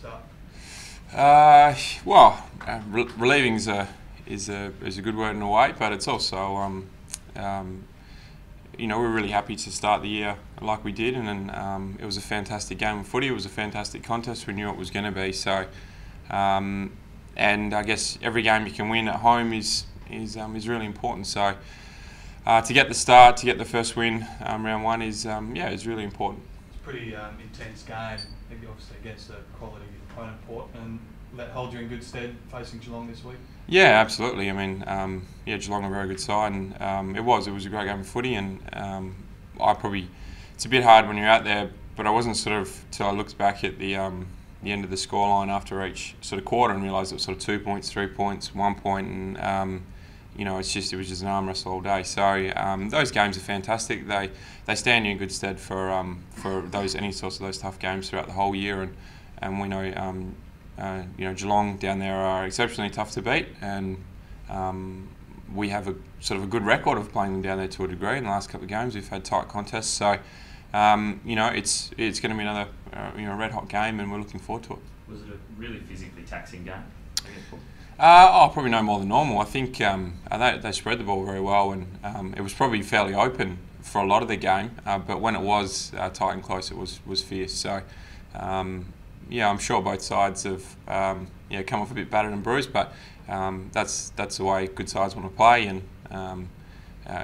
start? Relieving is a good word in a way, but it's also we're really happy to start the year like we did, and then it was a fantastic game of footy. It was a fantastic contest. We knew it was going to be so. And I guess every game you can win at home is really important. So to get the start, to get the first win, round one is really important. It's a pretty intense game, obviously against the quality opponent, Port, and that hold you in good stead facing Geelong this week. Yeah, absolutely. I mean, Geelong are a very good side, and it was a great game of footy, and it's a bit hard when you're out there, but I wasn't till I looked back at the end of the scoreline after each sort of quarter and realised it was sort of 2 points, 3 points, 1 point, and it was just an arm wrestle all day. So those games are fantastic. They stand you in good stead for any sorts of those tough games throughout the whole year, and we know Geelong down there are exceptionally tough to beat, and we have a sort of a good record of playing them down there to a degree. In the last couple of games, we've had tight contests, so it's going to be another red hot game, and we're looking forward to it. Was it a really physically taxing game? Probably no more than normal. I think they spread the ball very well, and it was probably fairly open for a lot of the game. But when it was tight and close, it was fierce. So. I'm sure both sides have come off a bit battered and bruised, but that's the way good sides want to play, and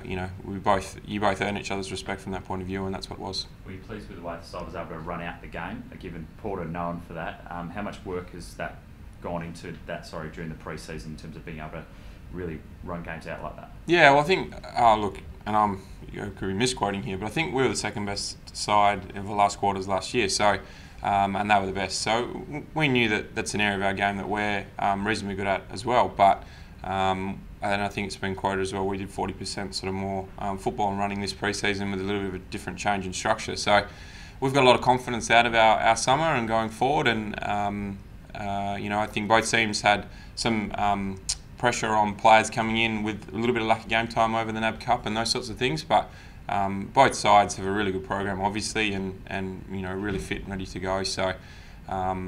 you both earn each other's respect from that point of view, and that's what it was. Were you pleased with the way the side was able to run out the game, given Porter known for that? How much work has that gone into that? During the pre-season in terms of being able to really run games out like that? Yeah, well, I think and could be misquoting here, but I think we were the second best side in the last quarters last year. So. And they were the best. So we knew that that's an area of our game that we're reasonably good at as well. But and I think it's been quoted as well, we did 40% sort of more football and running this pre-season with a little bit of a different change in structure. So we've got a lot of confidence out of our summer and going forward. And I think both teams had some pressure on players coming in with a little bit of lack of game time over the NAB Cup and those sorts of things. But both sides have a really good program, obviously, and really fit and ready to go. So, as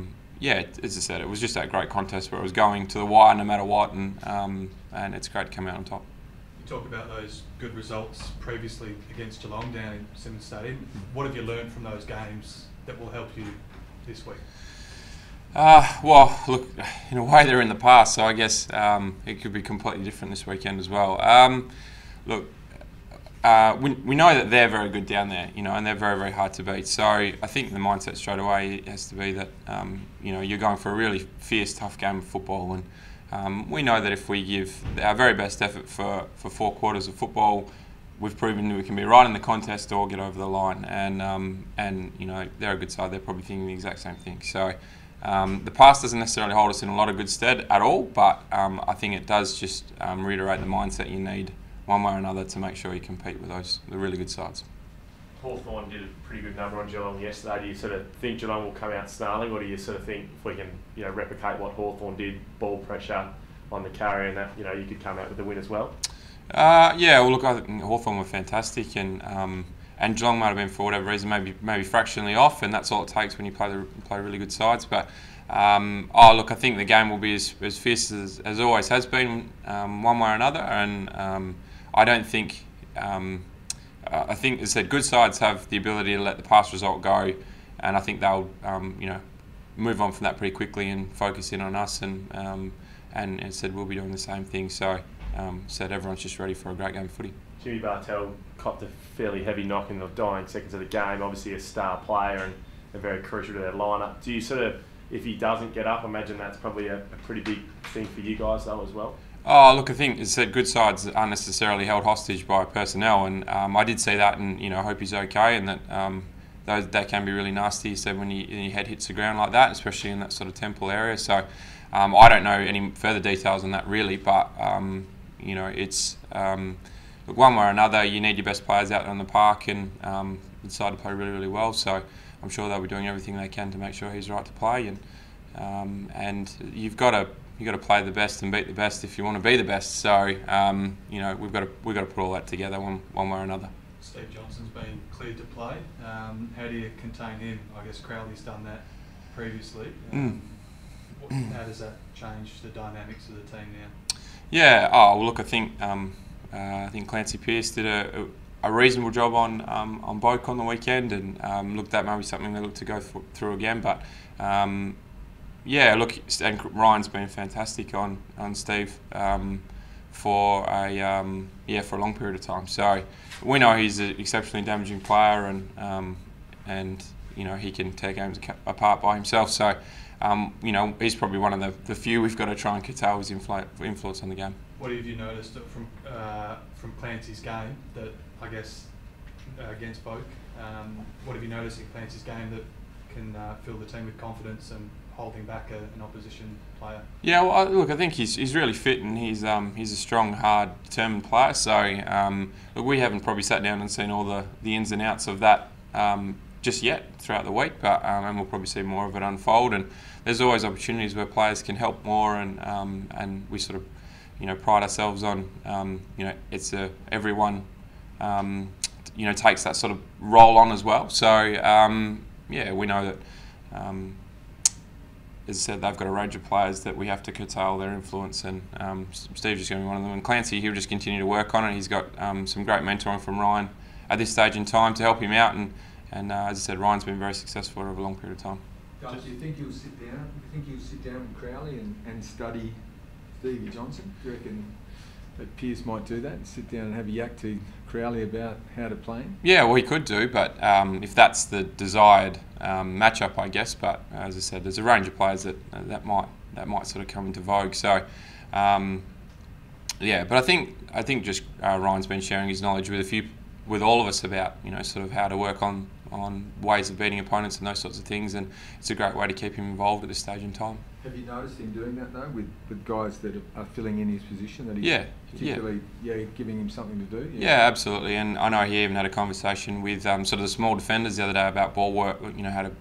I said, it was just that great contest where it was going to the wire no matter what, and it's great to come out on top. You talked about those good results previously against Geelong down in Simmons Stadium. What have you learned from those games that will help you this week? Look, in a way they're in the past, so I guess it could be completely different this weekend as well. We know that they're very good down there, and they're very, very hard to beat. So I think the mindset straight away has to be that, you're going for a really fierce, tough game of football. And we know that if we give our very best effort for 4 quarters of football, we've proven that we can be right in the contest or get over the line. And they're a good side. They're probably thinking the exact same thing. So the past doesn't necessarily hold us in a lot of good stead at all, but I think it does just reiterate the mindset you need one way or another to make sure you compete with the really good sides. Hawthorn did a pretty good number on Geelong yesterday. Do you sort of think Geelong will come out snarling, or do you sort of think if we can replicate what Hawthorn did, ball pressure on the carry, and that you could come out with the win as well? I think Hawthorn were fantastic, and Geelong might have been, for whatever reason, maybe fractionally off, and that's all it takes when you play really good sides. But I think the game will be as fierce as always has been, one way or another, and I don't think. I think, as I said, good sides have the ability to let the past result go, and I think they'll, move on from that pretty quickly and focus in on us. And as I said, we'll be doing the same thing. So, everyone's just ready for a great game of footy. Jimmy Bartel copped a fairly heavy knock in the dying seconds of the game. Obviously, a star player and very crucial to their lineup. Do you if he doesn't get up, I imagine that's probably a pretty big thing for you guys though as well? I think, as I said, good sides aren't necessarily held hostage by personnel, and I did see that, and I hope he's okay, and that that can be really nasty. You said when your head hits the ground like that, especially in that sort of temple area. So I don't know any further details on that really, but it's one way or another, you need your best players out there on the park, and decided to play really, really well. So I'm sure they'll be doing everything they can to make sure he's right to play, and you've got to play the best and beat the best if you want to be the best. So we've got to put all that together one way or another. Steve Johnson's been cleared to play. How do you contain him? I guess Crowley's done that previously. How does that change the dynamics of the team now? Yeah. Oh well, look, I think Clancy Pearce did a reasonable job on Boak on the weekend, and look, that may be something they look to go through again. But yeah, look, and Ryan's been fantastic on Steve for a long period of time. So we know he's an exceptionally damaging player, and you know, he can tear games apart by himself. So you know, he's probably one of the few we've got to try and curtail his influence on the game. What have you noticed from Clancy's game that, I guess, against Boak? What have you noticed in Clancy's game that can fill the team with confidence and holding back an opposition player? Yeah, well, look, I think he's really fit, and he's a strong, hard, determined player. So look, we haven't probably sat down and seen all the ins and outs of that just yet throughout the week, but and we'll probably see more of it unfold. And there's always opportunities where players can help more, and we sort of, you know, pride ourselves on, you know, it's everyone, you know, takes that sort of role on as well. So yeah, we know that, as I said, they've got a range of players that we have to curtail their influence, and Steve's just going to be one of them. And Clancy, he'll just continue to work on it. He's got some great mentoring from Ryan at this stage in time to help him out, and as I said, Ryan's been very successful over a long period of time. Guys, do you think you'll sit down? Do you think you'll sit down with Crowley and study Stevie Johnson? Do you reckon that Pearce might do that and sit down and have a yak to Crowley about how to play him? Yeah, well, he could do, but if that's the desired matchup, I guess. But as I said, there's a range of players that might sort of come into vogue. So yeah, but I think just Ryan's been sharing his knowledge with all of us about, you know, sort of how to work on ways of beating opponents and those sorts of things, and it's a great way to keep him involved at this stage in time. Have you noticed him doing that though with guys that are filling in his position, that he's particularly giving him something to do? Yeah, absolutely. And I know he even had a conversation with sort of the small defenders the other day about ball work, you know, how to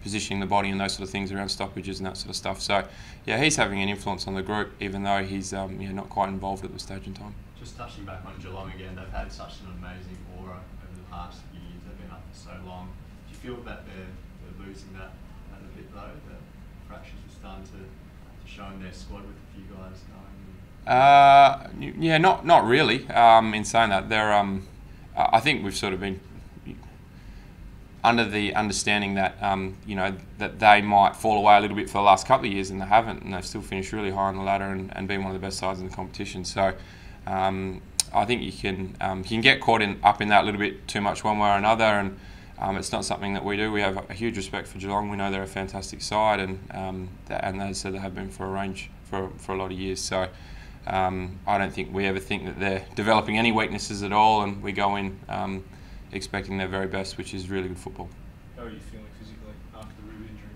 positioning the body and those sort of things around stoppages and that sort of stuff. So yeah, he's having an influence on the group, even though he's you know, not quite involved at this stage in time. Just touching back on Geelong again, they've had such an amazing aura over the past few years. They've been up for so long. Do you feel that they're losing that a bit though? The fractures are starting to show in their squad with a few guys going? Yeah, not really. In saying that, they're I think we've sort of been under the understanding that you know, that they might fall away a little bit for the last couple of years, and they haven't, and they've still finished really high on the ladder and been one of the best sides in the competition. So I think you can get caught up in that a little bit too much one way or another, and it's not something that we do. We have a huge respect for Geelong. We know they're a fantastic side, and as I said, they have been for a lot of years. So I don't think we ever think that they're developing any weaknesses at all, and we go in expecting their very best, which is really good football. How are you feeling physically after the rib injury?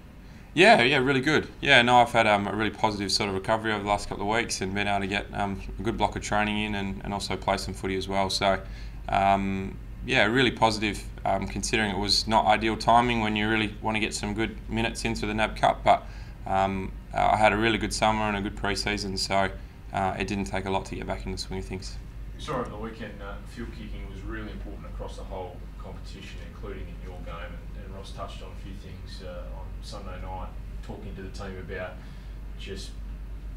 Yeah, really good. Yeah, no, I've had a really positive sort of recovery over the last couple of weeks, and been able to get a good block of training in, and also play some footy as well. So yeah, really positive, considering it was not ideal timing when you really want to get some good minutes into the NAB Cup. But I had a really good summer and a good pre-season, so it didn't take a lot to get back in the swing of things. We saw over the weekend field kicking was really important across the whole competition, including in your game, and Ross touched on a few things on Sunday night, talking to the team about just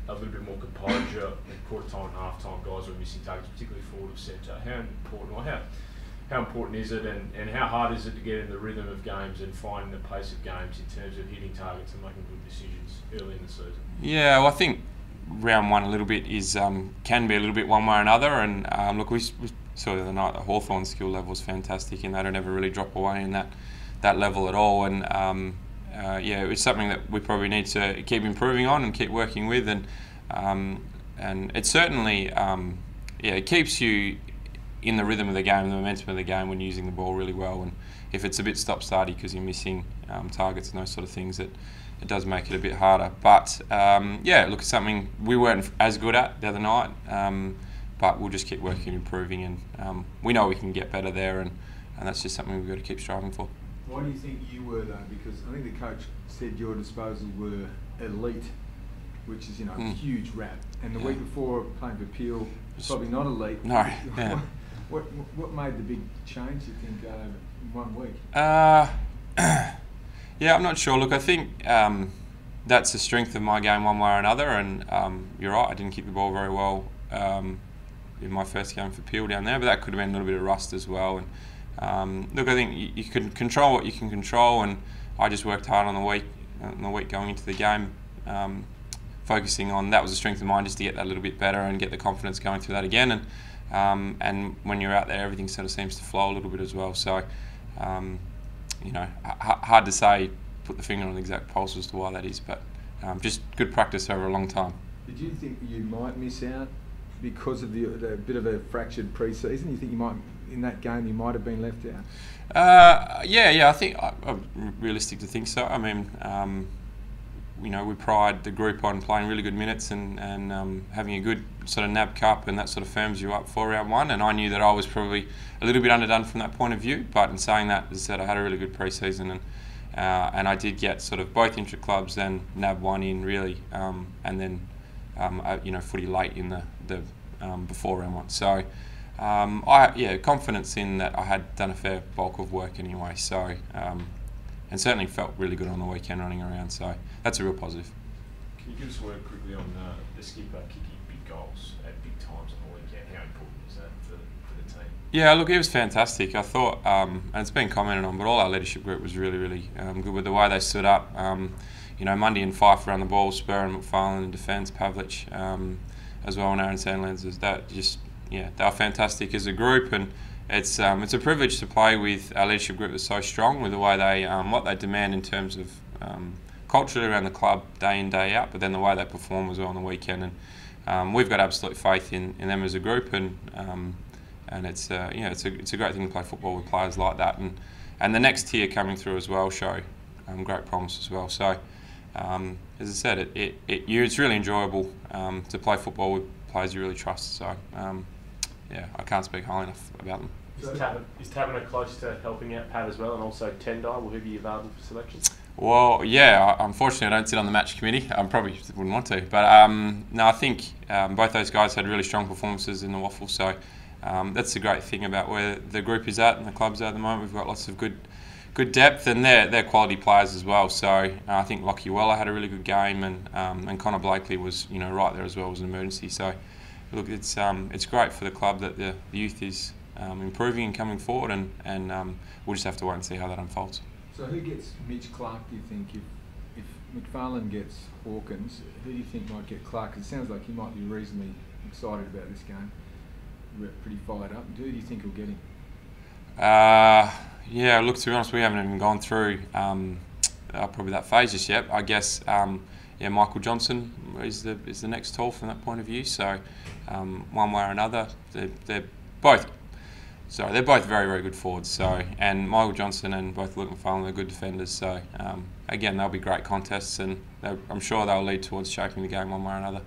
a little bit more composure at quarter time and half time. Guys were missing targets, particularly forward of centre. How important is it, and how hard is it to get in the rhythm of games and find the pace of games in terms of hitting targets and making good decisions early in the season? Yeah, well, I think round one a little bit is can be a little bit one way or another, and look, we saw the other night the Hawthorn skill level was fantastic, and they don't ever really drop away in that level at all, and yeah, it's something that we probably need to keep improving on and keep working with, and it certainly it keeps you in the rhythm of the game, the momentum of the game, when using the ball really well. And if it's a bit stop-starty because you're missing targets and those sort of things, it does make it a bit harder. But yeah, look, it's something we weren't as good at the other night, but we'll just keep working and improving, and we know we can get better there, and that's just something we've got to keep striving for. Why do you think you were though? Because I think the coach said your disposals were elite, which is, you know, a huge rap. And the week before playing for Peel, probably not elite. No. Yeah. What made the big change, you think, in 1 week? Yeah, I'm not sure. Look, I think that's the strength of my game one way or another, and you're right, I didn't kick the ball very well in my first game for Peel down there, but that could have been a little bit of rust as well. And look, I think you can control what you can control, and I just worked hard on the week going into the game, focusing on that was a strength of mine, just to get that a little bit better and get the confidence going through that again. And when you're out there, everything sort of seems to flow a little bit as well. So, hard to say, put the finger on the exact pulse as to why that is, but just good practice over a long time. Did you think you might miss out because of the bit of a fractured pre-season? You think you might, in that game, you might have been left out? Yeah. I think I'm realistic to think so. I mean, we pride the group on playing really good minutes and having a good sort of NAB Cup, and that sort of firms you up for round one. And I knew that I was probably a little bit underdone from that point of view. But in saying that, as I said, I had a really good pre-season, and I did get sort of both intra clubs and NAB one in really, and then footy late in the before round one. So confidence in that I had done a fair bulk of work anyway. So. And certainly felt really good on the weekend running around, so that's a real positive. Can you give us a word quickly on the skipper kicking big goals at big times on the weekend? How important is that for the team? Yeah, look, it was fantastic. I thought, and it's been commented on, but all our leadership group was really, really good with the way they stood up. Mundy and Fife around the ball, Spur and McFarlane in defence, Pavlich as well, and Aaron Sandlands. They were fantastic as a group, and it's a privilege to play with our leadership group that's so strong with the way they what they demand in terms of culturally around the club day in, day out, but then the way they perform as well on the weekend. And we've got absolute faith in them as a group, and it's a great thing to play football with players like that. And the next tier coming through as well show great promise as well. So as I said, it's really enjoyable to play football with players you really trust. So. I can't speak highly enough about them. Is Taberner close to helping out Pat as well, and also Tendai? Will he be available for selection? Well, yeah, unfortunately I don't sit on the match committee. I probably wouldn't want to. But no, I think both those guys had really strong performances in the waffle. So that's the great thing about where the group is at and the club's at the moment. We've got lots of good depth, and they're quality players as well. So I think Lockie Weller had a really good game, and Connor Blakely was right there as well as an emergency. So. Look, it's great for the club that the youth is improving and coming forward, and we'll just have to wait and see how that unfolds. So who gets Mitch Clark, do you think? If McFarlane gets Hawkins, who do you think might get Clark? It sounds like he might be reasonably excited about this game. We're pretty fired up. Who do you think will get him? Look, to be honest, we haven't even gone through probably that phase just yet. I guess Michael Johnson is the next tall from that point of view. So one way or another, they're both very, very good forwards. So, and Michael Johnson and both Luke McFarlane are good defenders. So again, they'll be great contests, and I'm sure they'll lead towards shaping the game one way or another.